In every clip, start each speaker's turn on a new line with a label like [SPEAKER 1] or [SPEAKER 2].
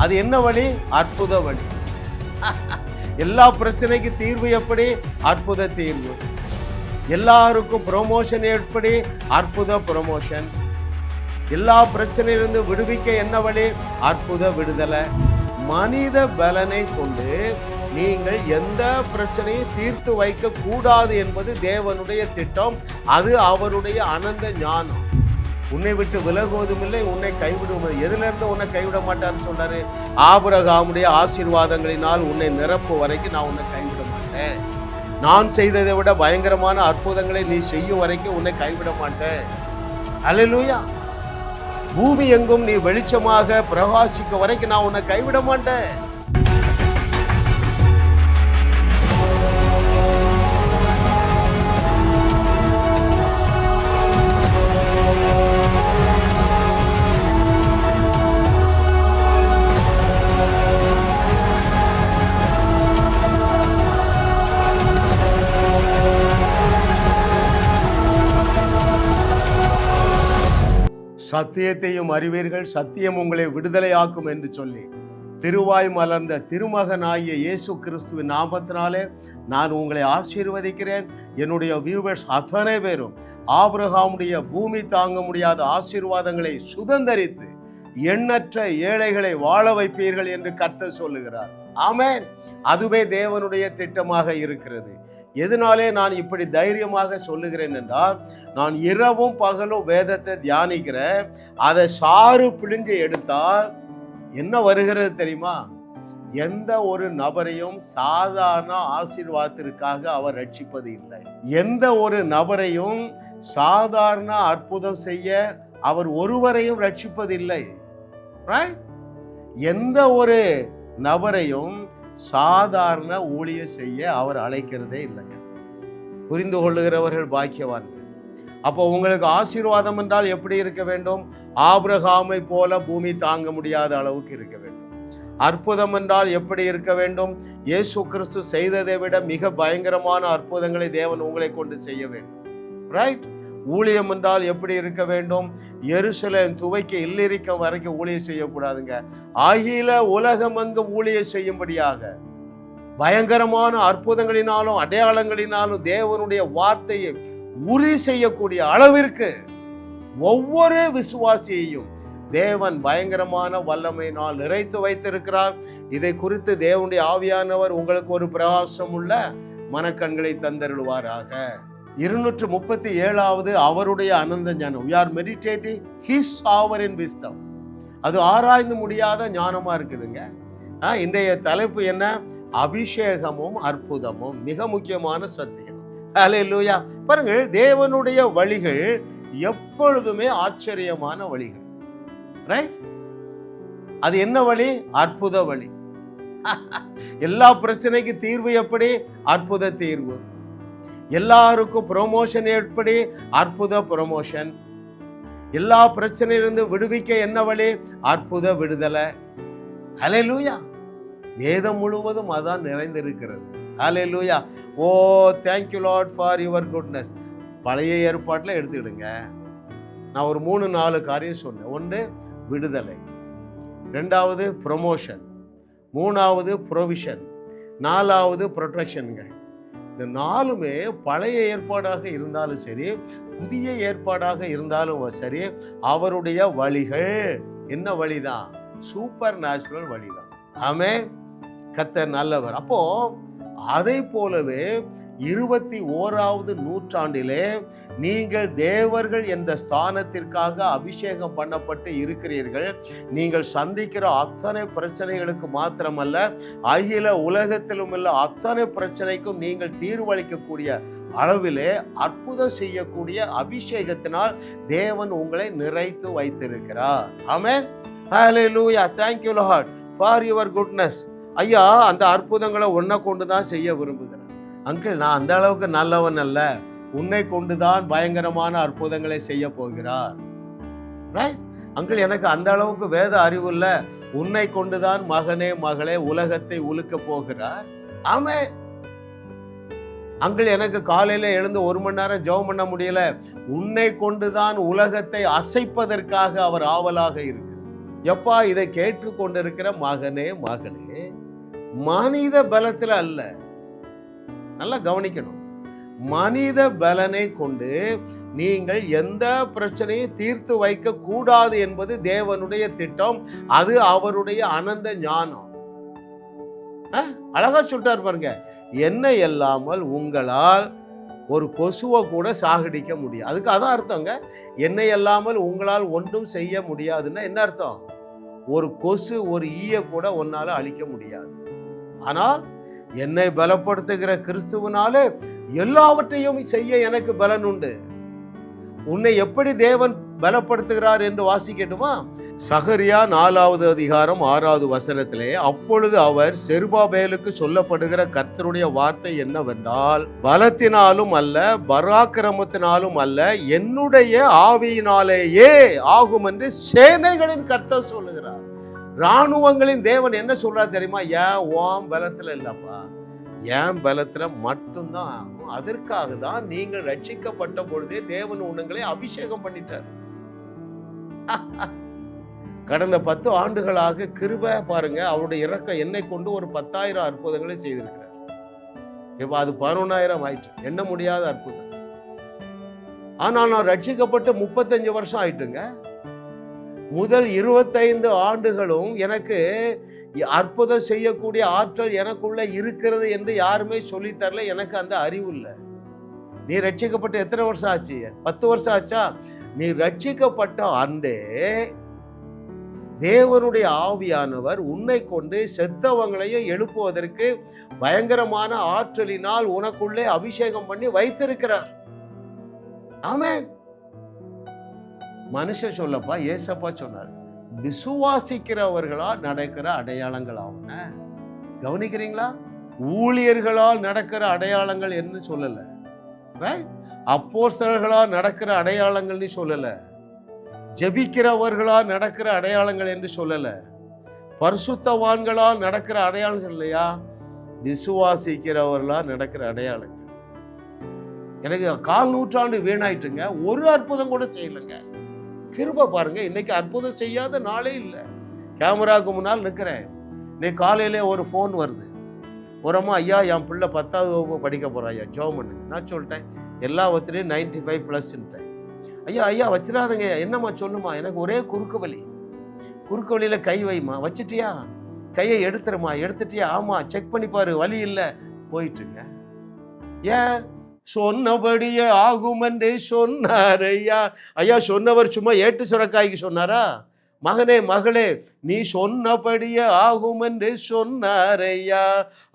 [SPEAKER 1] அது என்ன வழி? அற்புத வழி. எல்லா பிரச்சனைக்கு தீர்வு எப்படி? அற்புத தீர்வு. எல்லாருக்கும் ப்ரொமோஷன் எப்படி? அற்புத ப்ரொமோஷன். எல்லா பிரச்சனையிலிருந்து விடுவிக்க என்ன வழி? அற்புத விடுதலை. மனித பலனை கொண்டு நீங்கள் எந்த பிரச்சனையும் தீர்த்து வைக்க கூடாது என்பது தேவனுடைய திட்டம். அது அவருடைய அனந்த ஞானம். உன்னை விட்டு விலகுவதும் இல்லை, உன்னை கைவிடுவது. எதுல இருந்து உன்னை கைவிட மாட்டான்னு சொல்றாரு? ஆபிரகாமுடைய ஆசீர்வாதங்களினால் உன்னை நிரப்பு வரைக்கும் நான் உன்னை கைவிட மாட்டேன். நான் செய்ததை விட பயங்கரமான அற்புதங்களை நீ செய்யும் வரைக்கும் உன்னை கைவிட மாட்டேன். அல்லேலூயா. பூமி எங்கும் நீ வெளிச்சமாக பிரகாசிக்க வரைக்கும் நான் உன்னை கைவிட மாட்டேன். சத்தியத்தையும் அறிவீர்கள், சத்தியம் உங்களை விடுதலையாக்கும் என்று சொல்லி திருவாய் மலர்ந்த திருமகனாகிய இயேசு கிறிஸ்துவின் நாமத்தினாலே நான் உங்களை ஆசீர்வதிக்கிறேன். என்னுடைய வியூவர்ஸ் அத்தனை பேரும் ஆபிரகாமுடைய பூமி தாங்க முடியாத ஆசீர்வாதங்களை சுதந்தரித்து எண்ணற்ற ஏழைகளை வாழ வைப்பீர்கள் என்று கர்த்தர் சொல்லுகிறார். ஆமென். அதுவே தேவனுடைய திட்டமாக இருக்கிறது. எதனாலே நான் இப்படி தைரியமாக சொல்லுகிறேன் என்றால், நான் இரவும் பகலும் வேதத்தை தியானிக்கிறேன். அதை சாறு பிழிஞ்சு எடுத்தால் என்ன வருகிறது தெரியுமா? எந்த ஒரு நபரையும் சாதாரண ஆசீர்வாதத்திற்காக அவர் ரட்சிப்பது இல்லை. எந்த ஒரு நபரையும் சாதாரண அற்புதம் செய்ய அவர் ஒருவரையும் ரட்சிப்பதில்லை. எந்த ஒரு நபரையும் சாதாரண ஊழியம் செய்ய அவர் அழைக்கிறதே இல்லைங்க. புரிந்து கொள்ளுகிறவர்கள் பாக்கியவான்கள். அப்போ உங்களுக்கு ஆசீர்வாதம் என்றால் எப்படி இருக்க வேண்டும்? ஆபிரகாமை போல பூமி தாங்க முடியாத அளவுக்கு இருக்க வேண்டும். அற்புதம் என்றால் எப்படி இருக்க வேண்டும்? இயேசு கிறிஸ்து செய்ததை விட மிக பயங்கரமான அற்புதங்களை தேவன் உங்களை கொண்டு செய்ய வேண்டும். ரைட்? ஊழியம் என்றால் எப்படி இருக்க வேண்டும்? எருசலேம் துவைக்க இல்லிரிக்கம் வரைக்கும் ஊழியம் செய்யக்கூடாதுங்க. அகில உலகம் எங்கும் ஊழியம் செய்யும்படியாக பயங்கரமான அற்புதங்களினாலும் அடையாளங்களினாலும் தேவனுடைய வார்த்தையை உறுதி செய்யக்கூடிய அளவிற்கு ஒவ்வொரு விசுவாசியையும் தேவன் பயங்கரமான வல்லமையினால் நிறைத்து வைத்திருக்கிறார். இதை குறித்து தேவனுடைய ஆவியானவர் உங்களுக்கு ஒரு பிரகாசம் உள்ள மனக்கண்களை தந்தருள்வாராக. 237வது அவருடைய அனந்த ஞானம். We are meditating his sovereign wisdom. அது ஆராய்ந்து முடியாத ஞானமா இருக்குதுங்க. இன்றைய தலைப்பு என்ன? அபிஷேகமும் அற்புதமும். மிக முக்கியமான சத்தியம். ஹல்லேலூயா. பாருங்கள், தேவனுடைய வழிகள் எப்பொழுதுமே ஆச்சரியமான வழிகள். ரைட்? அது என்ன வழி? அற்புத வழி. எல்லா பிரச்சனைக்கு தீர்வு எப்படி? அற்புத தீர்வு. எல்லாருக்கும் ப்ரொமோஷன் எப்படி? அற்புத ப்ரொமோஷன். எல்லா பிரச்சனையிலிருந்து விடுவிக்க என்ன வழி? அற்புத விடுதலை. ஹல்லேலூயா. வேதம் முழுவதும் அதான் நிறைந்திருக்கிறது. Hallelujah. Oh, thank you Lord for your goodness. பழைய ஏற்பாட்டில் எடுத்துக்கிடுங்க. நான் ஒரு 3-4 காரியம் சொன்னேன். 1 விடுதலை, 2வது ப்ரொமோஷன், 3வது ப்ரொவிஷன், 4வது ப்ரொடெக்ஷனுங்க. இந்த 4மே பழைய ஏற்பாடாக இருந்தாலும் சரி, புதிய ஏற்பாடாக இருந்தாலும் சரி, அவருடைய வழிகள் என்ன வழிதான்? சூப்பர் நேச்சுரல் வழிதான். ஆமென். கர்த்தர் நல்லவர். அப்போ அதை போலவே 21வது நூற்றாண்டிலே நீங்கள் தேவர்கள் என்ற ஸ்தானத்திற்காக அபிஷேகம் பண்ணப்பட்டு இருக்கிறீர்கள். நீங்கள் சந்திக்கிற அத்தனை பிரச்சனைகளுக்கு மாத்திரமல்ல, அகில உலகத்திலும் உள்ள அத்தனை பிரச்சனைக்கும் நீங்கள் தீர்வளிக்கக்கூடிய அளவிலே அற்புதம் செய்யக்கூடிய அபிஷேகத்தினால் தேவன் உங்களை நிறைத்து வைத்திருக்கிறார். ஆமென். ஹல்லேலூயா. Thank you Lord for your goodness. ஐயா, அந்த அற்புதங்களை உன்னை கொண்டு தான் செய்ய விரும்புகிறேன். அங்கிள், நான் அந்த அளவுக்கு நல்லவன் அல்ல, உன்னை கொண்டுதான் பயங்கரமான அற்புதங்களை செய்ய போகிறார். ரைட்? அங்கிள், எனக்கு அந்த அளவுக்கு வேத அறிவு இல்லை, உன்னை கொண்டுதான் மகனே மகளே உலகத்தை உலுக்க போகிறார். ஆமென். அங்கிள், எனக்கு காலையில எழுந்து 1 மணி நேரம் ஜெபம் பண்ண முடியல, உன்னை கொண்டுதான் உலகத்தை அசைப்பதற்காக அவர் ஆவலாக இருக்கிறார். எப்பா இதை கேட்டுக்கொண்டிருக்கிற மகனே மகளே, மனித பலத்தில் அல்ல, நல்லா கவனிக்கணும், மனித பலனை கொண்டு நீங்கள் எந்த பிரச்சனையும் தீர்த்து வைக்க கூடாது என்பது தேவனுடைய திட்டம். அது அவருடைய அனந்த ஞானம். அழகா சொல்லிட்டார் பாருங்க, என்னை இல்லாமல் உங்களால் ஒரு கொசுவை கூட சாகடிக்க முடியும். அதுக்கு அதான் அர்த்தங்க, என்னை இல்லாமல் உங்களால் ஒன்றும் செய்ய முடியாதுன்னா என்ன அர்த்தம்? ஒரு கொசு ஒரு ஈய கூட ஒன்னால அழிக்க முடியாது. ஆனால் என்னை பலப்படுத்துகிற கிறிஸ்துவனாலே எல்லாவற்றையும் செய்ய எனக்கு பலன் உண்டு. உன்னை எப்படி தேவன் பலப்படுத்துகிறார் என்று வாசிக்கட்டுமா? சகரியா 4வது அதிகாரம் 6வது வசனத்திலே, அப்பொழுது அவர் செருபாபேலுக்கு சொல்லப்படுகிற கர்த்தருடைய வார்த்தை என்னவென்றால், பலத்தினாலும் அல்ல பராக்கிரமத்தினாலும் அல்ல, என்னுடைய ஆவியினாலேயே ஆகும் என்று சேனைகளின் கர்த்தர் சொல்லுகிறார். இராணுவங்களின் தேவன் என்ன சொல்றார் தெரியுமா? ஏன் ஓம் பலத்துல இல்லப்பா, என் பலத்துல மட்டும்தான் ஆகும். அதற்காக தான் நீங்கள் ரட்சிக்கப்பட்ட பொழுதே தேவன் உங்களை அபிஷேகம் பண்ணிட்டார். கடந்த 10 ஆண்டுகளாக கிருபை பாருங்க, அவருடைய இரக்கம் என்னை கொண்டு ஒரு 10,000 அற்புதங்களை செய்திருக்கிறார். இப்ப அது 11,000 ஆயிற்று, எண்ண முடியாத அற்புதம். ஆனால் நான் ரட்சிக்கப்பட்டு 35 வருஷம் ஆயிட்டுங்க. முதல் 25 ஆண்டுகளும் எனக்கு அற்புதம் செய்யக்கூடிய ஆற்றல் எனக்குள்ள இருக்கிறது என்று யாருமே சொல்லித்தரல. எனக்கு அந்த அறிவு இல்லை. நீ ரட்சிக்கப்பட்ட எத்தனை வருஷம் ஆச்சு? 10 வருஷம் ஆச்சா? நீ ரட்சிக்கப்பட்ட அன்றே தேவனுடைய ஆவியானவர் உன்னை கொண்டு செத்தவங்களையும் எழுப்புவதற்கு பயங்கரமான ஆற்றலினால் உனக்குள்ளே அபிஷேகம் பண்ணி வைத்திருக்கிறார். ஆமென். மனுஷன் சொல்லப்பா, ஏசப்பா சொன்னார், விசுவாசிக்கிறவர்களால் நடக்கிற அடையாளங்கள் ஆகுன. கவனிக்கிறீங்களா? ஊழியர்களால் நடக்கிற அடையாளங்கள் என்ன சொல்லல, ரைட்? அப்போஸ்தலர்களால் நடக்கிற அடையாளங்கள் சொல்லல, ஜெபிக்கிறவர்களால் நடக்கிற அடையாளங்கள் என்று சொல்லல, பரிசுத்தவான்களால் நடக்கிற அடையாளங்கள் இல்லையா, விசுவாசிக்கிறவர்களால் நடக்கிற அடையாளங்கள். எனக்கு 4 நூற்றாண்டு வீணாயிட்டுங்க, ஒரு அற்புதம் கூட செய்யலைங்க. கிருபை பாருங்க, இன்னைக்கு அற்புதம் செய்யாத நாளே இல்லை. கேமராவுக்கு முன்னால் நிற்கிறேன், இன்னைக்கு காலையிலே ஒரு ஃபோன் வருது, ஒரு அம்மா, ஐயா என் பிள்ளை 10வது வகுப்பு படிக்க போகிறா ஐயா, ஜோம் பண்ணுங்க. நான் சொல்லிட்டேன் எல்லாவற்றிலையும் 95+ன்ட்டேன். ஐயா ஐயா வச்சிடாதங்க, என்னம்மா சொல்லுமா, எனக்கு ஒரே குறுக்கு வழியில் கை வைமா, வச்சிட்டியா, கையை எடுத்துருமா, எடுத்துட்டியா, ஆமாம் செக் பண்ணி பாரு, வலி இல்லை, போயிட்டுருங்க. ஏன்? சொன்னபடியே ஆகும் என்று சொன்னார் ஐயா. ஐயா சொன்னவர் சும்மா ஏட்டு சுரக்காய்க்கு சொன்னாரா? மகனே மகளே, நீ சொன்னபடியே ஆகும் என்று சொன்னார் ஐயா.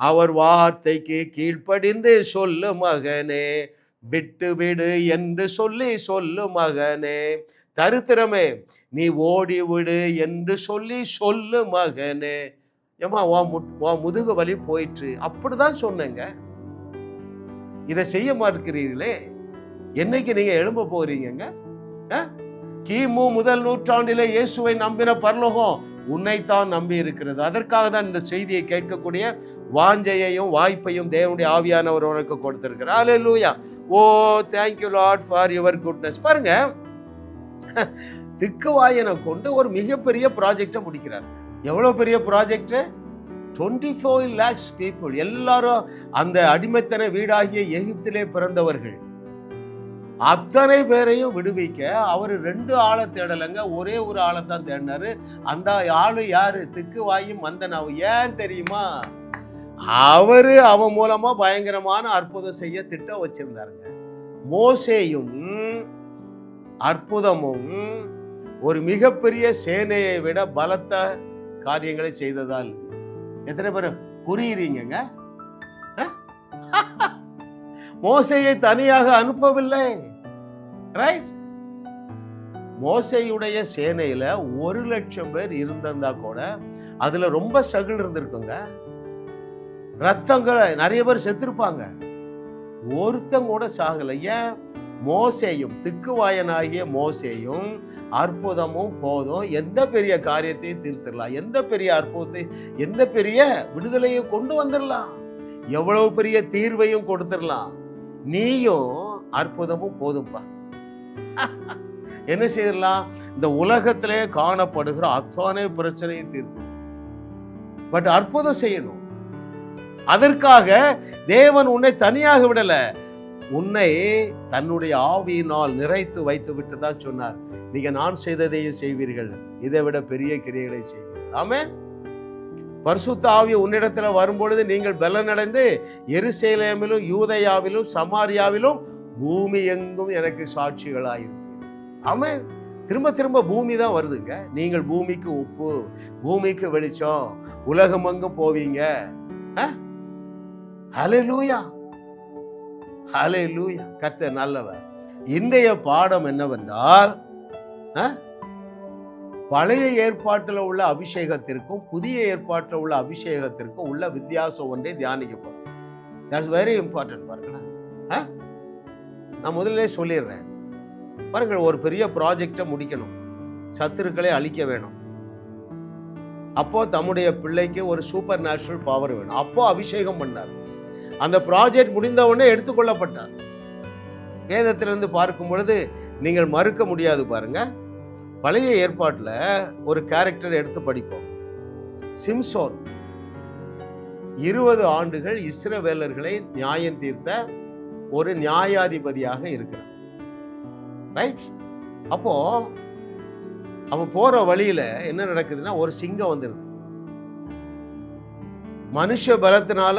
[SPEAKER 1] அவர் வார்த்தைக்கு கீழ்ப்படிந்து சொல்லு மகனே, விட்டு விடு என்று சொல்லி சொல்லு மகனே, தரித்திரமே நீ ஓடி விடு என்று சொல்லி சொல்லு மகனே. ஏமா உன் முதுகு வலி போயிற்று, அப்படிதான் சொன்னேங்க. இதை செய்ய மாட்டேங்கிறீர்களே, என்னைக்கு நீங்க எழும்ப போறீங்க? கிமு முதல் நூற்றாண்டிலே இயேசுவை நம்பின பரலோகம் உன்னைத்தான் நம்பி இருக்கிறது. அதற்காக தான் இந்த செய்தியை கேட்கக்கூடிய வாஞ்சையையும் வாய்ப்பையும் தேவனுடைய ஆவியானவர் உனக்கு கொடுத்திருக்கிறார். ஹல்லேலூயா. ஓ thank you Lord for your goodness. பாருங்க, திக்குவாயனை கொண்டு ஒரு மிகப்பெரிய ப்ராஜெக்டை முடிக்கிறார். எவ்வளவு பெரிய ப்ராஜெக்ட்? 24 lakhs people, எல்லாரும் அந்த அடிமைத்தன வீடாகிய எகிப்திலே பிறந்தவர்கள் அத்தனை பேரையும் விடுவிக்க அவர் 2 ஆளை தேடலைங்க, ஒரே ஒரு ஆளை தான் தேடினாரு. அந்த ஆளு யாரு? திக்குவாயும் மந்தனாவு. ஏன் தெரியுமா? அவன் மூலமா பயங்கரமான அற்புதம் செய்ய திட்டம் வச்சிருந்தாருங்க. மோசேயும் அற்புதமும் ஒரு மிகப்பெரிய சேனையை விட பலத்த காரியங்களை செய்ததால் எத்தனை பேர் புரியுறீங்க? மோசேயை தனியாக அனுப்பவில்லை, ரைட்? மோசேயுடைய சேனையில 1,00,000 பேர் இருந்திருந்தா கூட அதுல ரொம்ப ஸ்ட்ரகிள் இருந்திருக்குங்க. ரத்தங்களை நிறைய பேர் செத்துருப்பாங்க, ஒருத்தங்க கூட சாகலை. ஏன்? மோசேயும் திக்குவாயனாகிய மோசேயும் அற்புதமும் போதும் எந்த பெரிய காரியத்தையும் தீர்த்திடலாம், எந்த பெரிய அற்புதத்தை, எந்த பெரிய விடுதலையும் கொண்டு வந்துடலாம், எவ்வளவு பெரிய தீர்வையும் கொடுத்துடலாம். நீயும் அற்புதமும் போதும்பா. என்ன செய்யலாம்? இந்த உலகத்திலே காணப்படுகிற அத்தனை பிரச்சனையை தீர்த்து. பட் அற்புதம் செய்யணும். அதற்காக தேவன் உன்னை தனியாக விடல, உன்னை தன்னுடைய ஆவியினால் நிறைத்து வைத்து விட்டு தான் சொன்னார், நீங்க நான் செய்ததையும் செய்வீர்கள், இதை விட பெரிய கிரியைகளை செய்வீர்கள். ஆமென். பரிசுத்த ஆவி உன்னிடத்துல வரும்பொழுது நீங்கள் பலனடைந்து எருசலேமிலும் யூதேயாவிலும் சமாரியாவிலும் பூமி எங்கும் எனக்கு சாட்சிகளாயிருப்பீர்கள். ஆமென். திரும்ப திரும்ப பூமி தான் வருதுங்க. நீங்கள் பூமிக்கு உப்பு, பூமிக்கு வெளிச்சம், உலகமெங்கும் போவீங்க. ஹல்லேலூயா, ஹல்லேலூயா. கர்த்தர் நல்லவர். இன்றைய பாடம் என்னவென்றால், பழைய ஏற்பாட்டில் உள்ள அபிஷேகத்திற்கும் புதிய ஏற்பாட்டில் உள்ள அபிஷேகத்திற்கும் உள்ள வித்தியாசம் ஒன்றை தியானிக்க போறோம். That's very important. பாருங்களேன், நான் முதல்ல சொல்லிடுறேன். பாருங்கள், ஒரு பெரிய ப்ராஜெக்டை முடிக்கணும், சத்துருக்களை அழிக்க வேணும். அப்போ தம்முடைய பிள்ளைக்கு ஒரு சூப்பர் நேச்சுரல் பவர் வேணும். அப்போ அபிஷேகம் பண்ணார். அந்த ப்ராஜெக்ட் முடிந்த உடனே எடுத்துக்கொள்ளப்பட்டார். வேதத்திலிருந்து பார்க்கும் பொழுது நீங்கள் மறுக்க முடியாது. பாருங்க, பழைய ஏற்பாட்டில் ஒரு கேரக்டர் எடுத்து படிப்போம். சிம்சோன் 20 ஆண்டுகள் இஸ்ரவேலர்களை நியாயம் தீர்த்த ஒரு நியாயாதிபதியாக இருக்கிறார். ரைட்? அப்போ அவன் போற வழியில என்ன நடக்குதுன்னா, ஒரு சிங்கம் வந்துருது. மனுஷ பலத்தினால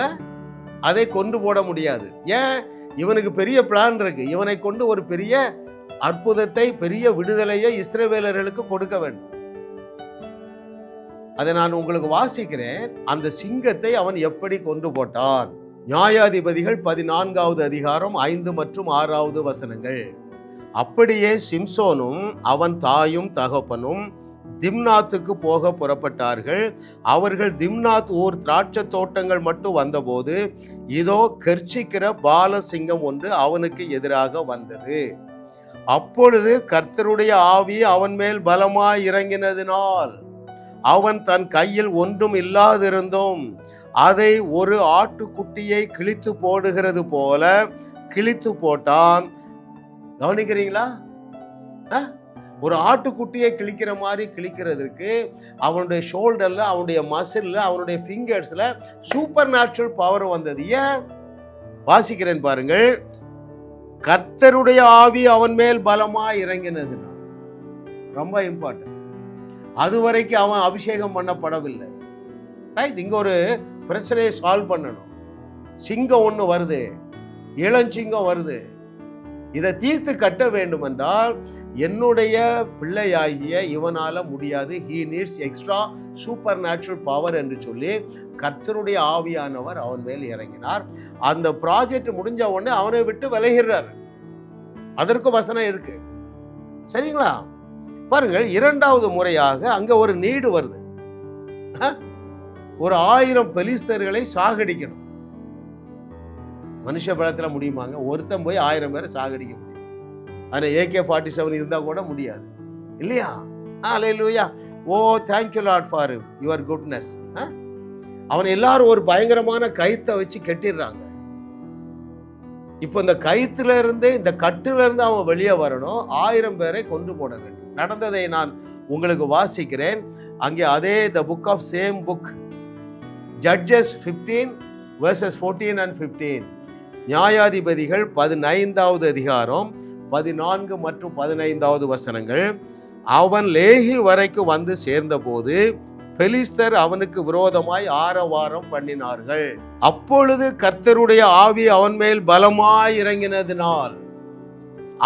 [SPEAKER 1] அதை கொண்டு போட முடியாது. ஏன்? இவனுக்கு பெரிய பிளான் இருக்கு. இவனை கொண்டு ஒரு பெரிய அற்புதத்தை, பெரிய விடுதலையை இஸ்ரவேலர்களுக்கு கொடுக்க வேண்டும். அதை நான் உங்களுக்கு வாசிக்கிறேன். அந்த சிங்கத்தை அவன் எப்படி கொண்டு போட்டான்? நியாயாதிபதிகள் 14வது அதிகாரம் 5 மற்றும் 6வது வசனங்கள். அப்படியே சிம்சோனும் அவன் தாயும் தகப்பனும் திம்னாத்துக்கு போக புறப்பட்டார்கள். அவர்கள் திம்னாத் ஊர் திராட்சை தோட்டங்கள் மட்டும் வந்தபோது, இதோ கெர்ச்சிக்கிற பாலசிங்கம் ஒன்று அவனுக்கு எதிராக வந்தது. அப்பொழுது கர்த்தருடைய ஆவி அவன் மேல் பலமாய் இறங்கினதினால் அவன் தன் கையில் ஒன்றும் இல்லாதிருந்தும் அதை ஒரு ஆட்டுக்குட்டியை கிழித்து போடுகிறது போல கிழித்து போட்டான். கவனிக்கிறீங்களா? ஒரு ஆட்டுக்குட்டியை கிழிக்கிற மாதிரி கிழிக்கிறதுக்கு அவனுடைய ஷோல்டர்ல, அவனுடைய மசில்ல, அவனுடைய ஃபிங்கர்ஸ்ல சூப்பர் நேச்சுரல் பவர் வந்தது. ஏன்? வாசிக்கிறேன் பாருங்கள். கர்த்தருடைய ஆவி அவன் மேல் பலமாய் இறங்கினதுனா, ரொம்ப இம்பார்ட்டன்ட். அதுவரைக்கும் அவன் அபிஷேகம் பண்ணப்படவில்லை. ரைட்? இங்க ஒரு பிரச்சனையை சால்வ் பண்ணணும். சிங்கம் ஒன்று வருது, இளஞ்சிங்கம் வருது. இதை தீர்த்து கட்ட வேண்டும் என்றால் என்னுடைய பிள்ளையாகிய இவனால முடியாது. He needs extra super natural power என்று சொல்லி கர்த்தருடைய ஆவியானவர் அவன் மேல் இறங்கினார். அந்த ப்ராஜெக்ட் முடிஞ்ச உடனே அவனை விட்டு விலகிறார். அதற்கு வசனம் இருக்கு. சரிங்களா? பாருங்கள், 2வது முறையாக அங்க ஒரு நீடு வருது. ஒரு 1000 பெலிஸ்தர்களை சாகடிக்கணும். மனுஷ பலத்தில் முடியுமாங்க? ஒருத்தன் போய் 1000 பேரை சாகடிக்க முடியும். ஆனால் AK-47 இருந்தால் கூட முடியாது, இல்லையா? Hallelujah. Oh, thank you Lord for your goodness. அவன் எல்லாரும் ஒரு பயங்கரமான கயித்தை வச்சு கட்டிடுறாங்க. இப்போ இந்த கயிற்றுல இருந்து, இந்த கட்டுல இருந்து அவன் வெளியே வரணும். 1000 பேரை கொண்டு போட வேண்டும். நடந்ததை நான் உங்களுக்கு வாசிக்கிறேன். அங்கே அதே the book of same book, Judges 15 verses 14 and 15. நியாயாதிபதிகள் 15வது அதிகாரம் 14 மற்றும் 15வது வசனங்கள். அவன் லேகி வரைக்கும் வந்து சேர்ந்தபோது பெலிஸ்தர் அவனுக்கு விரோதமாய் ஆரவாரம் பண்ணினார்கள். அப்பொழுது கர்த்தருடைய ஆவி அவன் மேல் பலமாய் இறங்கினதினால்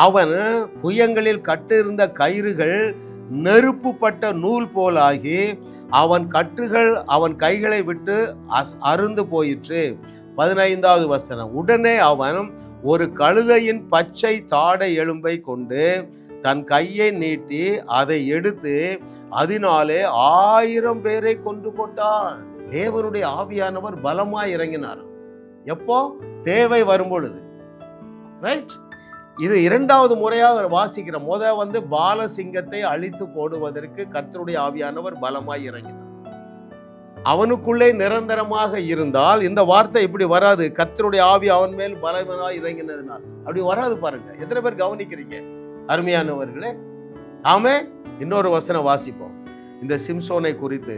[SPEAKER 1] அவன் புயங்களில் கட்டிருந்த கயிறுகள் நெருப்புப்பட்ட நூல் போலாகி அவன் கட்டுகள் அவன் கைகளை விட்டு அருந்து போயிற்று. 15வது வசனம். உடனே அவன் ஒரு கழுதையின் பச்சை தாடை எலும்பை கொண்டு தன் கையை நீட்டி அதை எடுத்து அதனாலே 1000 பேரை கொண்டு போட்டான். தேவனுடைய ஆவியானவர் பலமாய் இறங்கினார். எப்போ? தேவை வரும்பொழுது. ரைட்? இது 2வது முறையாக வாசிக்கிற. வந்து பாலசிங்கத்தை அழித்து போடுவதற்கு கர்த்தருடைய ஆவியானவர் பலமாய் இறங்கினார். அவனுக்குள்ளே நிரந்தரமாக இருந்தால் இந்த வார்த்தை இப்படி வராது. கர்த்தருடைய ஆவி அவன் மேல் பலமாய் இறங்கினதுனால் அப்படி வராது. பாருங்க, எத்தனை பேர் கவனிக்கிறீங்க அருமையானவர்களே? ஆமே. இன்னொரு வசனம் வாசிப்போம் இந்த சிம்சோனை குறித்து.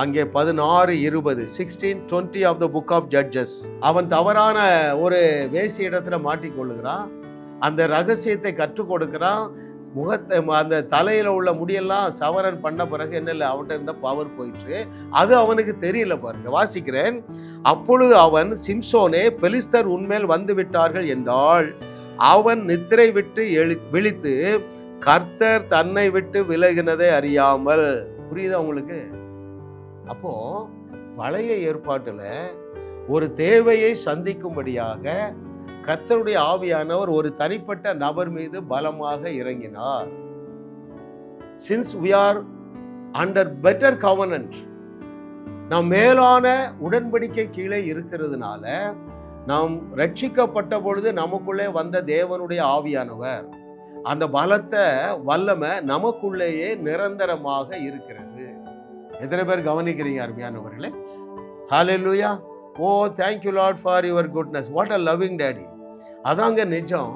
[SPEAKER 1] அங்கே 16:20 16:20 of the book of Judges. அவன் தவறான ஒரு வேசி இடத்துல மாட்டிக்கொள்ளுகிறான். அந்த ரகசியத்தை கற்றுக் கொடுக்கிறான். முகத்தை அந்த தலையில் உள்ள முடியெல்லாம் சவரன் பண்ண பிறகு என்ன இல்லை, அவன்கிட்ட இருந்த பவர் போயிட்டு அது அவனுக்கு தெரியல. பாருங்க, வாசிக்கிறேன். அப்பொழுது அவன், சிம்சோனே, பெலிஸ்தர் உன்மேல் வந்து விட்டார்கள் என்றால் அவன் நித்திரை விட்டு விழித்து கர்த்தர் தன்னை விட்டு விலகினதை அறியாமல். புரியுதா உங்களுக்கு? அப்போ பழைய ஏற்பாட்டுல ஒரு தேவையை சந்திக்கும்படியாக கர்த்தருடைய ஆவியானவர் ஒரு தனிப்பட்ட நபர் மீது பலமாக இறங்கினார். Since we are under better covenant, நாம் மேலான உடன்படிக்கை கீழே இருக்கிறதுனால, நாம் ரட்சிக்கப்பட்ட பொழுது நமக்குள்ளே வந்த தேவனுடைய ஆவியானவர் அந்த பலத்தை வல்லமை நமக்குள்ளேயே நிரந்தரமாக இருக்கிறது. எத்தனை பேர் கவனிக்கிறீங்க அருமையானவர்களே? ஹல்லேலூயா. ஓ, thank you Lord for your goodness. What a loving daddy. அதாங்க நிஜம்.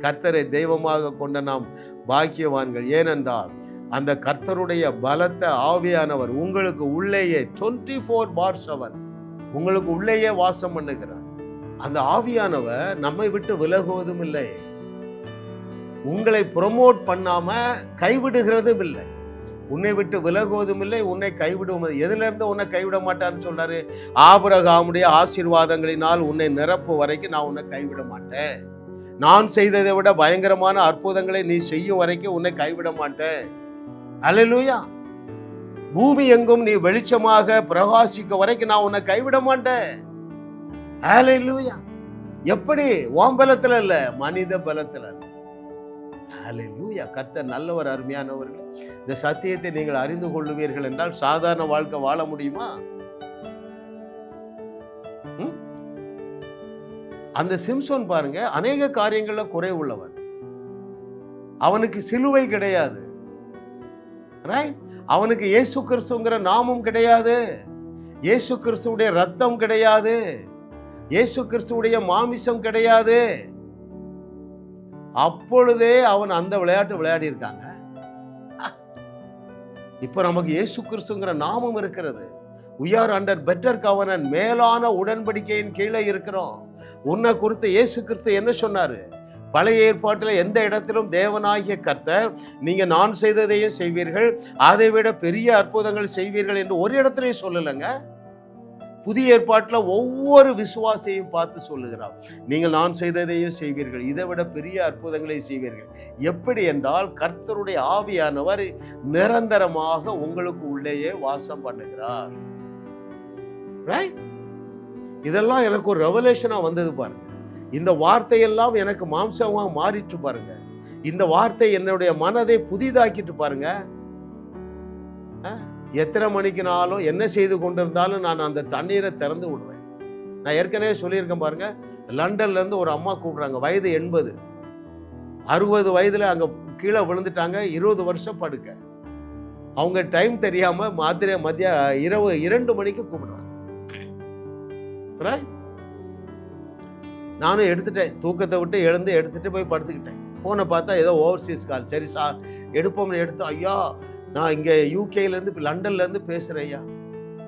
[SPEAKER 1] கர்த்தரை தெய்வமாக கொண்ட நாம் பாக்கியவான்கள். ஏனென்றால் அந்த கர்த்தருடைய பலத்தை ஆவியானவர் உங்களுக்கு உள்ளேயே 24/7 உங்களுக்கு உள்ளேயே வாசம் பண்ணுகிறார். அந்த ஆவியானவர் நம்மை விட்டு விலகுவதும் இல்லை, உங்களை ப்ரொமோட் பண்ணாம கைவிடுகிறதும் இல்லை, உன்னை விட்டு விலகுவதும் இல்லை, உன்னை கைவிடுவது. எதுல இருந்து உன்னை கைவிட மாட்டான்னு சொல்றாரு? ஆபிரகாமுடைய ஆசீர்வாதங்களினால் உன்னை நிரப்பு வரைக்கும் நான் உன்னை கைவிட மாட்டேன். நான் செய்ததை விட பயங்கரமான அற்புதங்களை நீ செய்யும் வரைக்கும் உன்னை கைவிட மாட்டேன். அல்லேலூயா. பூமி எங்கும் நீ வெளிச்சமாக பிரகாசிக்க வரைக்கும் நான் உன்னை கைவிட மாட்டேன். அல்லேலூயா. எப்படி? உன் பலத்துல இல்ல, மனித பலத்துல. அல்லேலூயா. கர்த்தர் நல்லவர். அருமையானவர்கள், இந்த சத்தியத்தை நீங்கள் அறிந்து கொள்ளுவீர்கள் என்றால் சாதாரண வாழ்க்கை வாழ முடியுமா? அந்த சிம்சோன் பாருங்க, அநேக காரியங்கள்ல குறை உள்ளவன். அவனுக்கு சிலுவை கிடையாது, ரைட்? அவனுக்கு இயேசு கிறிஸ்துங்கிற நாமம் கிடையாது, இயேசு கிறிஸ்துவுடைய ரத்தம் கிடையாது, இயேசு கிறிஸ்துவுடைய மாமிசம் கிடையாது. அப்பொழுதே அவன் அந்த விளையாட்டு விளையாடி இருக்காங்க. இப்ப நமக்கு இயேசு கிறிஸ்துங்கிற நாமம் இருக்கிறது. we are under better covenant. மேலான உடன்படிக்கையின் கீழே இருக்கிறோம். உன்னை குறித்து இயேசு கிறிஸ்து என்ன சொன்னாரு? பழைய ஏற்பாட்டில் எந்த இடத்திலும் தேவனாகிய கர்த்தர், நீங்க நான் செய்ததையும் செய்வீர்கள், அதை விட பெரிய அற்புதங்கள் செய்வீர்கள் என்று ஒரு இடத்துலையும் சொல்லலைங்க. புதிய ஏற்பாட்டில் ஒவ்வொரு விசுவாசையும் பார்த்து சொல்லுகிறார், நீங்கள் நான் செய்ததையும் செய்வீர்கள், இதை விட பெரிய அற்புதங்களை செய்வீர்கள். எப்படி என்றால் கர்த்தருடைய ஆவியானவர் நிரந்தரமாக உங்களுக்கு உள்ளேயே வாசம் பண்ணுகிறார். ரைட்? இதெல்லாம் எனக்கு ஒரு ரெவலேஷனா வந்தது பாருங்க. இந்த வார்த்தையெல்லாம் எனக்கு மாம்சமா மாறிட்டு பாருங்க. இந்த வார்த்தை என்னுடைய மனதை புதிதாக்கிட்டு பாருங்க. எத்தனை மணிக்குனாலும் என்ன செய்து கொண்டிருந்தாலும் நான் அந்த தண்ணீரை திறந்து விடுவேன். நான் ஏற்கனவே சொல்லியிருக்கேன் பாருங்க. லண்டன்ல இருந்து ஒரு அம்மா கூப்பிடுறாங்க, வயது 80, 60 வயதுல அங்க கீழே விழுந்துட்டாங்க, 20 வருஷம் படுக்க. அவங்க டைம் தெரியாம இரவு 2 மணிக்கு கூப்பிடுறாங்க. நானும் எடுத்துட்டேன், தூக்கத்தை விட்டு எழுந்து எடுத்துட்டு போய் படுத்துக்கிட்டேன். ஃபோனை பார்த்தா ஏதோ ஓவர்சீஸ் கால். சரி எடுப்போம்னு எடுத்து, ஐயா நான் இங்கே யூகேலேருந்து லண்டன்லேருந்து பேசுகிறேன் ஐயா,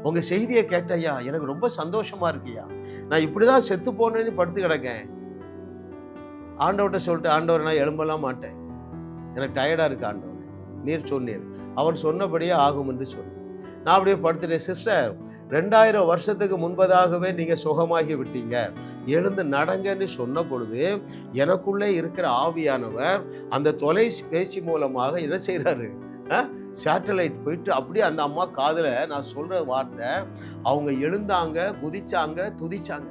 [SPEAKER 1] உங்கள் செய்தியை கேட்டேன் ஐயா, எனக்கு ரொம்ப சந்தோஷமாக இருக்குய்யா, நான் இப்படி தான் செத்து போனேன்னு படுத்து கிடக்கேன். ஆண்டவர்கிட்ட சொல்லிட்டு, ஆண்டவர் நான் எழும்பலாம் மாட்டேன், எனக்கு டயர்டாக இருக்கு ஆண்டவர், நீர் சொன்னீர், அவர் சொன்னபடியே ஆகும் என்று சொன்னேன். நான் அப்படியே படுத்துட்டேன். சிஸ்டர், 2000 வருஷத்துக்கு முன்பதாகவே நீங்கள் சுகமாகி விட்டீங்க, எழுந்து நடங்கன்னு சொன்ன பொழுது எனக்குள்ளே இருக்கிற ஆவியானவர் அந்த தொலைபேசி மூலமாக என்ன செய்கிறாரு, சேட்டலைட் போயிட்டு அப்படியே அந்த அம்மா காதில் நான் சொல்கிற வார்த்தை, அவங்க எழுந்தாங்க, குதிச்சாங்க, துதிச்சாங்க.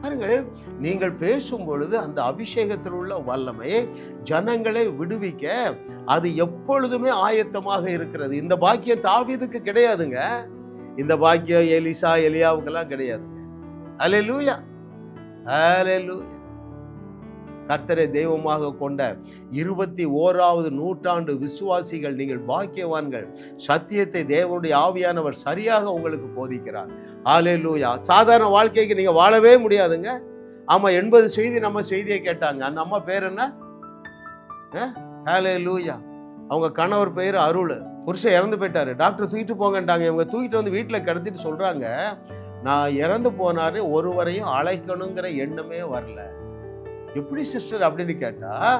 [SPEAKER 1] பாருங்கள், நீங்கள் பேசும் பொழுது அந்த அபிஷேகத்தில் உள்ள வல்லமை ஜனங்களை விடுவிக்க அது எப்பொழுதுமே ஆயத்தமாக இருக்கிறது. இந்த பாக்கியம் தாவீதுக்கு கிடையாதுங்க, இந்த பாக்கியம் எலிசா எலியாவுக்கெல்லாம் கிடையாதுங்க. அல்லேலூயா, அல்லேலூயா. கர்த்தரை தெய்வமாக கொண்ட 21வது நூற்றாண்டு விசுவாசிகள் நீங்கள் பாக்கியவான்கள். சத்தியத்தை தேவனுடைய ஆவியானவர் சரியாக உங்களுக்கு போதிக்கிறார். ஹல்லேலூயா. சாதாரண வாழ்க்கைக்கு நீங்க வாழவே முடியாதுங்க. ஆமா, 80 செய்தி நம்ம செய்தியை கேட்டாங்க. அந்த அம்மா பேர் என்ன? ஹல்லேலூயா. அவங்க கணவர் பெயர் அருள். புருஷன் இறந்து போயிட்டாரு. டாக்டர் தூக்கிட்டு போங்கன்ட்டாங்க. இவங்க தூக்கிட்டு வந்து வீட்டில் கிடத்திட்டு சொல்கிறாங்க, நான் இறந்து போனாரு, ஒருவரையும் அழைக்கணுங்கிற எண்ணமே வரல. எப்படி சிஸ்டர் அப்படின்னு கேட்டால்,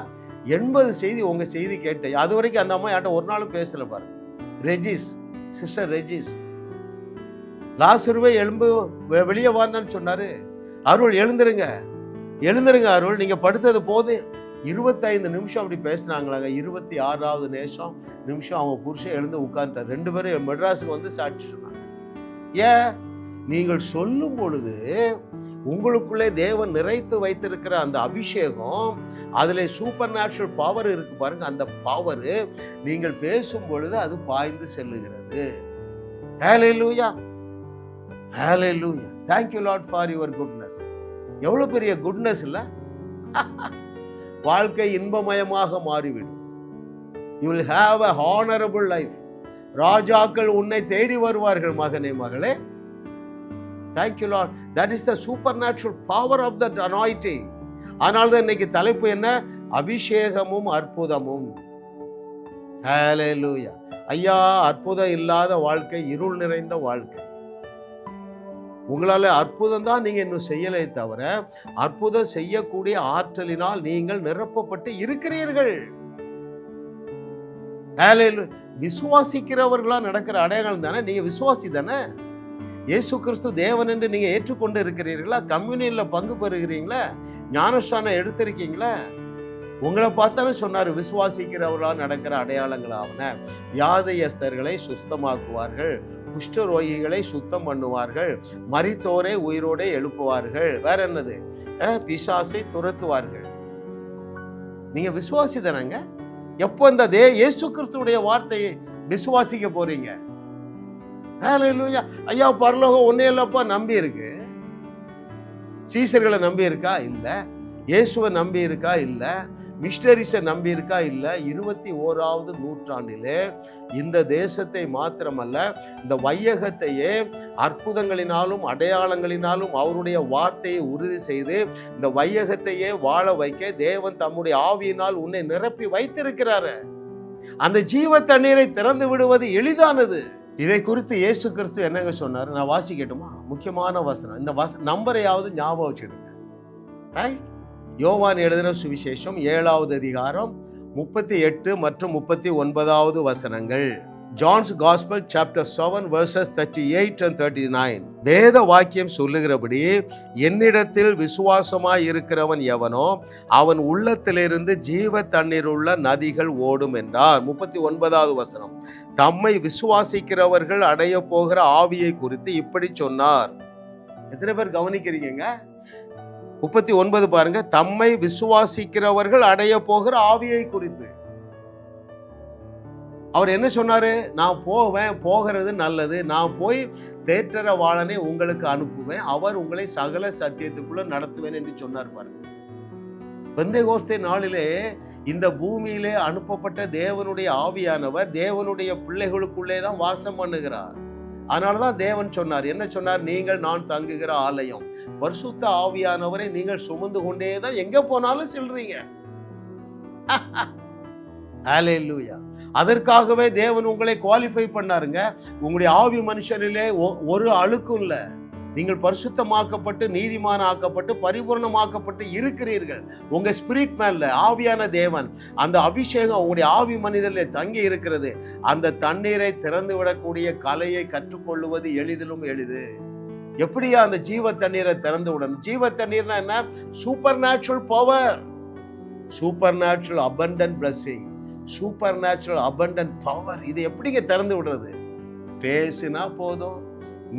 [SPEAKER 1] 80 செய்தி உங்கள் செய்தி கேட்டேன். அது வரைக்கும் அந்த அம்மா யார்ட்ட ஒரு நாளும் பேசலை பாருங்க. ரெஜிஸ், சிஸ்டர் ரெஜிஸ், லாசருவே எழும்பு வெளியே வாந்தான்னு சொன்னார். அருள் எழுந்துருங்க, எழுந்துருங்க அருள், நீங்கள் படுத்தது போது. 25 நிமிஷம் அப்படி பேசுனாங்களாங்க. 26வது நிமிஷம் அவங்க புருஷன் எழுந்து உட்கார்ந்துட்டார். 2 பேரும் மெட்ராஸுக்கு வந்து சாட்சி சொன்னாங்க. ஏன்? நீங்கள் சொல்லும் பொழுது உங்களுக்குள்ளே தேவன் நிறைத்து வைத்திருக்கிற அந்த அபிஷேகம், அதில் சூப்பர் நேச்சுரல் பவர் இருக்கு பாருங்க. அந்த பவர் நீங்கள் பேசும் பொழுது அது பாய்ந்து செல்லுகிறது. ஹல்லேலூயா, ஹல்லேலூயா. Thank you Lord for your goodness. எவ்வளோ பெரிய குட்னஸ் இல்லை? வாழ்க்கை இன்பமயமாக மாறிவிடும். You will have a honorable life. ராஜாக்கள் உன்னை தேடி வருவார்கள் மகனே, மகளே. Thank you Lord. That is the supernatural power of that anointing. ஆனால் தான் இன்னைக்கு தலைப்பு என்ன? அபிஷேகமும் அற்புதமும். ஹல்லேலூயா. ஐயா, அற்புதம் இல்லாத வாழ்க்கை இருள் நிறைந்த வாழ்க்கை. உங்களால் அற்புதம் தான் நீங்கள் இன்னும் செய்யலை தவிர, அற்புதம் செய்யக்கூடிய ஆற்றலினால் நீங்கள் நிரப்பப்பட்டு இருக்கிறீர்கள். விசுவாசிக்கிறவர்களா நடக்கிற அடையாளம் தானே. நீங்க விசுவாசி தானே. இயேசு கிறிஸ்து தேவன் என்று நீங்க ஏற்றுக்கொண்டு இருக்கிறீர்களா? கம்யூனியன்ல பங்கு பெறுகிறீங்களா? ஞானஸ்நானம் எடுத்திருக்கீங்களா? உங்களை பார்த்தாலும் சொன்னார், விசுவாசிக்கிறவர்களா நடக்கிற அடையாளங்களாவன வியாதியஸ்தர்களை சுத்தமாக்குவார்கள், குஷ்டரோகிகளை சுத்தம் பண்ணுவார்கள், மரித்தோரை உயிரோடு எழுப்புவார்கள். வேற என்னது? பிசாசை துரத்துவார்கள். நீங்க விசுவாசி தானங்க. எப்போ இந்த இயேசு கிறிஸ்துடைய வார்த்தையை விசுவாசிக்க போறீங்க? ஹல்லேலூயா. ஐயா, பரலோகம் ஒன்னே இல்லப்பா நம்பி இருக்கு. சீசர்களை நம்பி இருக்கா? இல்லை. இயேசுவை நம்பி இருக்கா? இல்லை. மிஷனரிஸை நம்பி இருக்கா? இல்லை. 21வது நூற்றாண்டிலே இந்த தேசத்தை மாத்திரமல்ல, இந்த வையகத்தையே அற்புதங்களினாலும் அடையாளங்களினாலும் அவருடைய வார்த்தையை உறுதி செய்து இந்த வையகத்தையே வாழ வைக்க தேவன் தம்முடைய ஆவியினால் உன்னை நிரப்பி வைத்திருக்கிறாரு. அந்த ஜீவ தண்ணீரை திறந்து விடுவது எளிதானது. இதை குறித்து இயேசு கிறிஸ்து என்னங்க சொன்னார்? நான் வாசிக்கட்டுமா? முக்கியமான வசனம். இந்த நம்பரையாவது ஞாபகம் வச்சுடுங்க. ரைட்? யோவான் எழுதின சுவிசேஷம் 7வது அதிகாரம் 38 மற்றும் 39வது வசனங்கள். John's gospel chapter 7 verses 38 and 39. வேத வாக்கியம் சொல்லுகிறபடி, என்னிடத்தில் விசுவாசமாய் இருக்கிறவன் எவனோ அவன் உள்ளத்திலிருந்து ஜீவ தண்ணீர் உள்ள நதிகள் ஓடும் என்றார். 39வது வசனம். தம்மை விசுவாசிக்கிறவர்கள் அடைய போகிற ஆவியை குறித்து இப்படி சொன்னார். எத்தனை பேர் கவனிக்கிறீங்க? 39 பாருங்க. தம்மை விசுவாசிக்கிறவர்கள் அடைய போகிற ஆவியை குறித்து அவர் என்ன சொன்னாரு? நான் போவேன், போகிறது நல்லது, நான் போய் தேற்றரவாளனை உங்களுக்கு அனுப்புவேன், அவர் உங்களை சகல சத்தியத்துக்குள்ள நடத்துவேன் என்று சொன்னார் பாருங்க. பெந்தேகோஸ்தே நாளிலே இந்த பூமியிலே அனுப்பப்பட்ட தேவனுடைய ஆவியானவர் தேவனுடைய பிள்ளைகளுக்குள்ளே தான் வாசம் பண்ணுகிறார். அதனாலதான் தேவன் சொன்னார், என்ன சொன்னார்? நீங்கள் நான் தங்குகிற ஆலயம். பரிசுத்த ஆவியானவரை நீங்கள் சுமந்து கொண்டே தான் எங்க போனாலும் செல்றீங்க. ஹல்லேலூயா. அதற்காகவே தேவன் உங்களை குவாலிஃபை பண்ணாருங்க. உங்களுடைய ஆவி மனுஷனிலே ஒரு அழுக்கும் இல்லை. நீங்கள் பரிசுத்தமாக்கப்பட்டு நீதிமான ஆக்கப்பட்டு பரிபூர்ணமாக்கப்பட்டு இருக்கிறீர்கள். உங்க ஸ்பிரிட் மேல ஆவியான தேவன் அந்த அபிஷேகம் உங்களுடைய ஆவி மனிதனில் தங்கி இருக்கிறது. அந்த தண்ணீரை திறந்து விடக்கூடிய கலையை கற்றுக்கொள்வது எளிதிலும் எளிது. எப்படியா அந்த ஜீவ தண்ணீரை திறந்து விடணும்? ஜீவ தண்ணீர்னா என்ன? Super natural power, super natural abundant blessing, super natural abundant power. இது எப்படிங்க திறந்து விடுறது? பேசினா போதும்,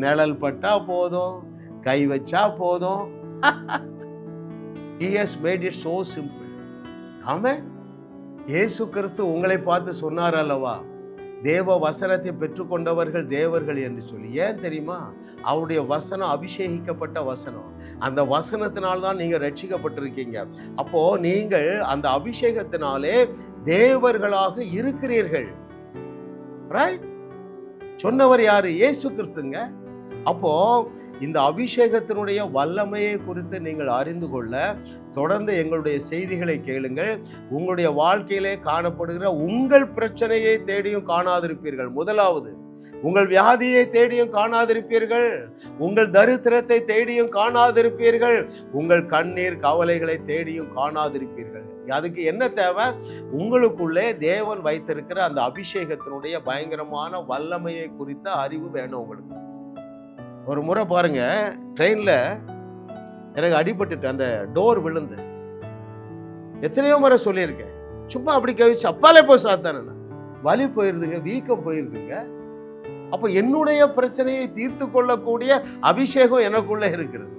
[SPEAKER 1] நிழல் பட்டா போதும், கை வச்சா போதும். He has made it so simple. ஆமென். இயேசு கிறிஸ்து உங்களை பார்த்து சொன்னார் அல்லவா, தேவ வசனத்தை பெற்றுக்கொண்டவர்கள் தேவர்கள் என்று சொல்லி. ஏன் தெரியுமா? அவருடைய வசனம் அபிஷேகிக்கப்பட்ட வசனம். அந்த வசனத்தினால்தான் நீங்க ரட்சிக்கப்பட்டிருக்கீங்க. அப்போ நீங்கள் அந்த அபிஷேகத்தினாலே தேவர்களாக இருக்கிறீர்கள். ரைட்? சொன்னவர் யாரு? இயேசு கிறிஸ்துங்க. அப்போ இந்த அபிஷேகத்தினுடைய வல்லமையை குறித்து நீங்கள் அறிந்து கொள்ள தொடர்ந்து எங்களுடைய செய்திகளை கேளுங்கள். உங்களுடைய வாழ்க்கையிலே காணப்படுகிற உங்கள் பிரச்சனையை தேடியும் காணாதிருப்பீர்கள். முதலாவது, உங்கள் வியாதியை தேடியும் காணாதிருப்பீர்கள், உங்கள் தரித்திரத்தை தேடியும் காணாதிருப்பீர்கள், உங்கள் கண்ணீர் கவலைகளை தேடியும் காணாதிருப்பீர்கள். அதுக்கு என்ன தேவை? உங்களுக்குள்ளே தேவன் வைத்திருக்கிற அந்த அபிஷேகத்தினுடைய பயங்கரமான வல்லமையை குறித்த அறிவு வேணும் உங்களுக்கு. ஒரு முறை பாருங்க, ட்ரெயின்ல எனக்கு அடிபட்டுட்டு அந்த டோர் விழுந்து, எத்தனையோ முறை சொல்லியிருக்கேன், சும்மா அப்படி கவிச்சு அப்பாலே போய் சாத்தானே, வலி போயிருதுங்க, வீக்கம் போயிருதுங்க. அப்போ என்னுடைய பிரச்சனையை தீர்த்து கொள்ளக்கூடிய அபிஷேகம் எனக்குள்ள இருக்கிறது.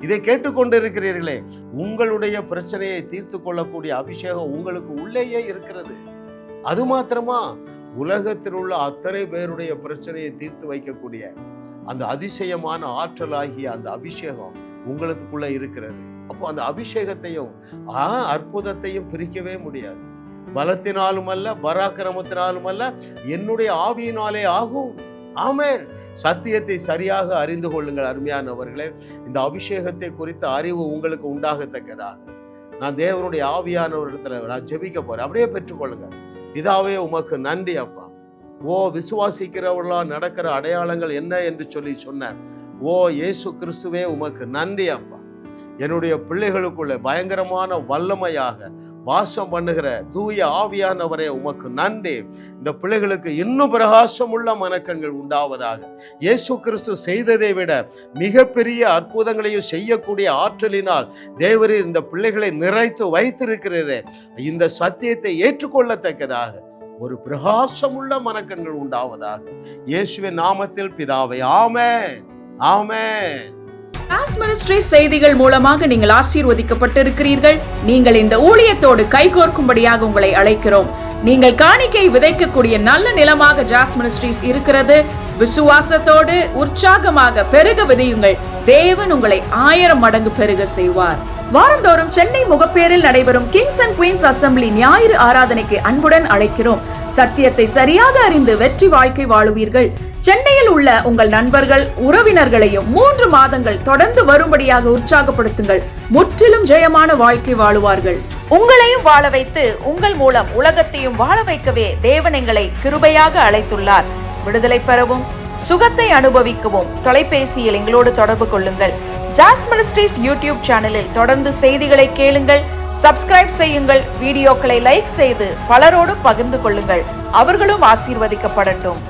[SPEAKER 1] இதை கேட்டுக்கொண்டு இருக்கிறீர்களே, உங்களுடைய பிரச்சனையை தீர்த்து கொள்ளக்கூடிய அபிஷேகம் உங்களுக்கு உள்ளேயே இருக்கிறது. அது மாத்திரமா, உலகத்தில் உள்ள அத்தனை பேருடைய பிரச்சனையை தீர்த்து வைக்கக்கூடிய அந்த அதிசயமான ஆற்றலாகிய அந்த அபிஷேகம் உங்களுக்குள்ள இருக்கிறது. அப்போ அந்த அபிஷேகத்தையும் அற்புதத்தையும் பிரிக்கவே முடியாது. பலத்தினாலும் அல்ல, பராக்கிரமத்தினாலும் அல்ல, என்னுடைய ஆவியினாலே ஆகும். ஆமென். சத்தியத்தை சரியாக அறிந்து கொள்ளுங்கள் அருமையானவர்களே. இந்த அபிஷேகத்தை குறித்த அறிவு உங்களுக்கு உண்டாகத்தக்கதாக நான் தேவனுடைய ஆவியானவரிடத்துல நான் ஜெபிக்க போறேன். அப்படியே பெற்றுக்கொள்ளுங்க. பிதாவே, உமக்கு நன்றி அப்பா. விசுவாசிக்கிறவர்களா நடக்கிற அடையாளங்கள் என்ன என்று சொல்லி சொன்ன இயேசு கிறிஸ்துவே, உமக்கு நன்றி அப்பா. என்னுடைய பிள்ளைகளுக்குள்ள பயங்கரமான வல்லமையாக வாசம் பண்ணுகிற தூய ஆவியானவரே, உமக்கு நன்றி. இந்த பிள்ளைகளுக்கு இன்னும் பிரகாசம் உள்ள மனக்கண்கள் உண்டாவதாக. இயேசு கிறிஸ்து செய்ததை விட மிகப்பெரிய அற்புதங்களையும் செய்யக்கூடிய ஆற்றலினால் தேவரீர் இந்த பிள்ளைகளை நிறைத்து வைத்திருக்கிறீரே, இந்த சத்தியத்தை ஏற்றுக்கொள்ளத்தக்கதாக ஒரு பிரகாசம் உள்ள மனக்கண்கள் உண்டாவதாக. இயேசுவின் நாமத்தில் பிதாவே, ஆமென், ஆமென்.
[SPEAKER 2] ஜாஸ் மினிஸ்ட்ரி செய்திகள் மூலமாக நீங்கள் ஆசீர்வதிக்கப்பட்டிருக்கிறீர்கள். நீங்கள் இந்த ஊழியத்தோடு கைகோர்க்கும்படியாக உங்களை அழைக்கிறோம். நீங்கள் காணிக்கை விதைக்கக்கூடிய நல்ல நிலமாக ஜாஸ் மினிஸ்ட்ரிஸ் இருக்கிறது. விசுவாசத்தோடு உற்சாகமாக பெருக விதையுங்கள். தேவன் உங்களை 1000 மடங்கு பெருக செய்வார். வாரந்தோறும் சென்னை முகப்பேரில் நடைபெறும் கிங்ஸ் அண்ட் குயின்ஸ் அசம்பிளி ஞாயிறு ஆராதனைக்கு அன்புடன் அழைக்கிறோம். சத்தியத்தை சரியாக அறிந்து வெற்றி வாழ்க்கை வாழுவீர்கள். சென்னையில் உள்ள உங்கள் நண்பர்கள், உறவினர்களையும் 3 மாதங்கள் தொடர்ந்து வரும்படியாக உற்சாகப்படுத்துங்கள். முற்றிலும் ஜெயமான வாழ்க்கை வாழுவார்கள். உங்களையும் வாழ வைத்து உங்கள் மூலம் உலகத்தையும் வாழ வைக்கவே தேவன் எங்களை கிருபையாக அழைத்துள்ளார். விடுதலை பெறவும் சுகத்தை அனுபவிக்கவும் தொலைபேசியில் எங்களோடு தொடர்பு கொள்ளுங்கள். ஜாஸ் மினிஸ்ட்ரிஸ் யூடியூப் சேனலில் தொடர்ந்து செய்திகளை கேளுங்கள். சப்ஸ்கிரைப் செய்யுங்கள். வீடியோக்களை லைக் செய்து பலரோடு பகிர்ந்து கொள்ளுங்கள். அவர்களும் ஆசீர்வதிக்கப்படட்டும்.